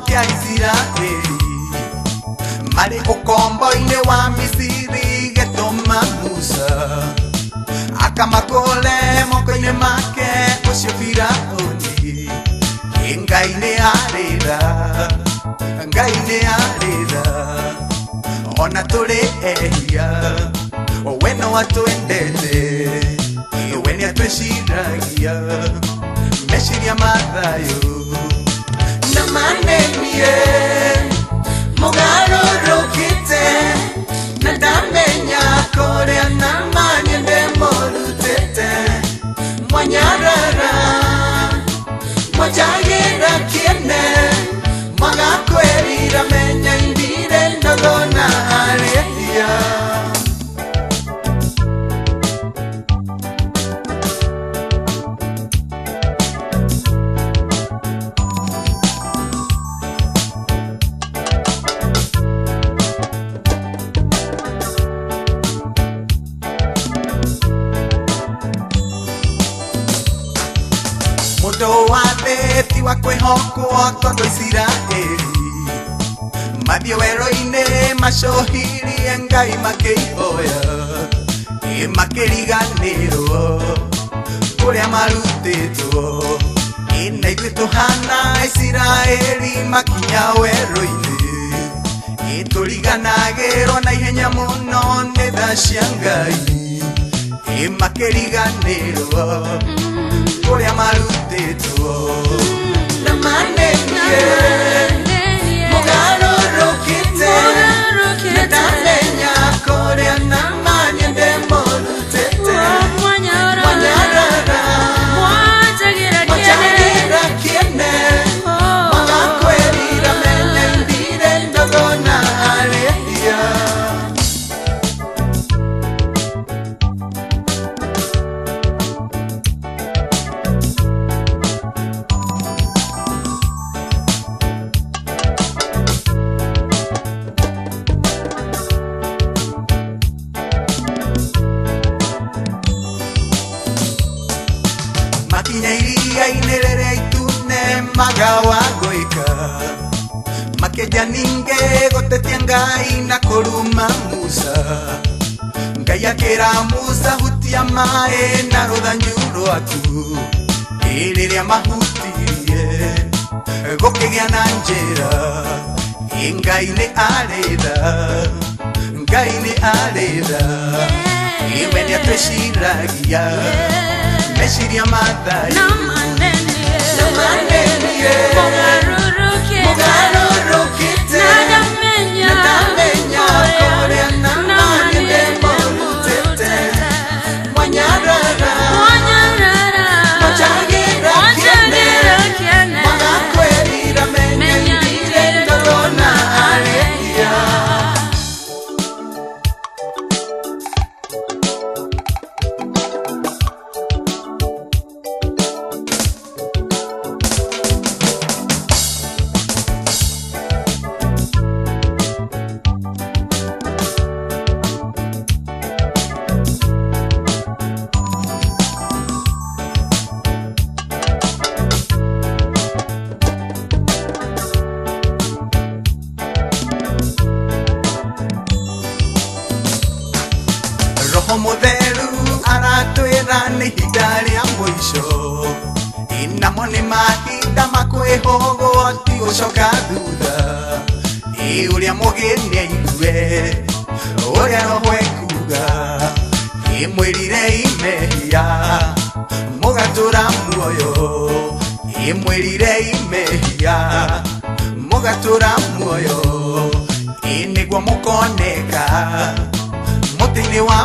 kia Israeli mari ukombo-ini wa Misiri getuma Musa akamakole moko-ini make ucio Firauni Ngai nĩ arĩra ona tũrĩ ehia we no atwendete we nĩ atwĩciragia meciria ma thayũ na manenie mũgarũrũkĩte na ndamenya kũrĩa na manye ndĩmũrutĩte mwanyarara mwajagira kiene mwagakwĩrira menya indire ndogona arĩhia Mũndũ wa thĩ ti wa kwĩhokwo tondũ Isiraeli mathiĩ werũ-inĩ macohirie Ngai makĩihoya makĩriganĩrwo kũrĩa marutĩtwo na ithuĩ tũhana Isiraeli makinya werũ-inĩ tũriganagĩrwo na ihenya mũno nĩ tha cia Ngai makĩriganĩrwo kũrĩa marutĩtwo na manenie mũgarũrũkĩte na ndamenya kũrĩa na manye ndĩmũrutĩte mwanyarara mwajagira kiene mwagakwĩrira menya indire ndogona arĩhia makinya iria-inĩ rĩrĩa itune magawa gũika makĩnja ningĩ gũtetia Ngai na kũruma Musa Ngai akĩra Musa hutia maĩ na rũthanju rwaku rĩrĩa mahutirie gũkĩgĩa na njĩra Ngai nĩ arĩra we nĩ atwĩciragia meciria ma thayũ na manenie mũgarũrũkĩte na ndamenya kũrĩa na manye ndĩmũrutĩte mwanyarara mwajagira kiene mwagakwĩrira menya indire ndogona arĩhia Roho Mũtheru aratwĩra nĩ ihinda rĩa mũico namo nĩ mahinda ma kwĩhũgwo ti gũcoka thutha ũrĩa mũgeni aigue ũrĩa roho ekuga mwĩrire imehia mũgatũra muoyo mwĩrire imehia mũgatũra muoyo nĩguo mũkoneka mũtĩ-inĩ wa